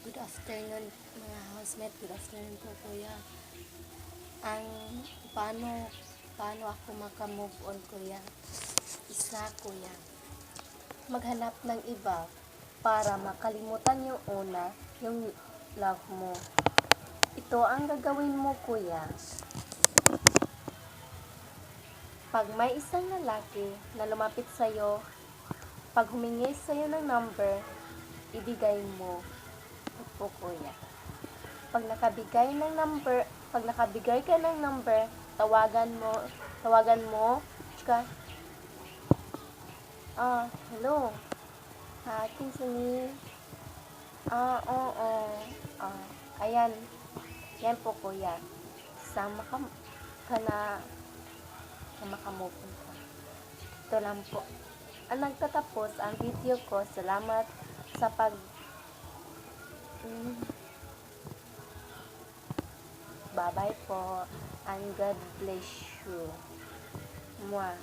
Good afternoon mga housemate, good afternoon po kuya. Ang paano ako maka-move on kuya? Isa kuya, maghanap ng iba para makalimutan yung una, yung love mo. Ito ang gagawin mo kuya. Pag may isang lalaki na lumapit sa'yo, pag humingi sa'yo ng number, ibigay mo. Ito kuya. Pag nakabigay ka ng number, tawagan mo, tsaka, hello, Ate Suni, oo, ayan, yan po kuya, sama ka na makamove on ka. Ito lang po, ang nagtatapos ang video ko. Salamat sa bye-bye po, and God bless you. Mwah.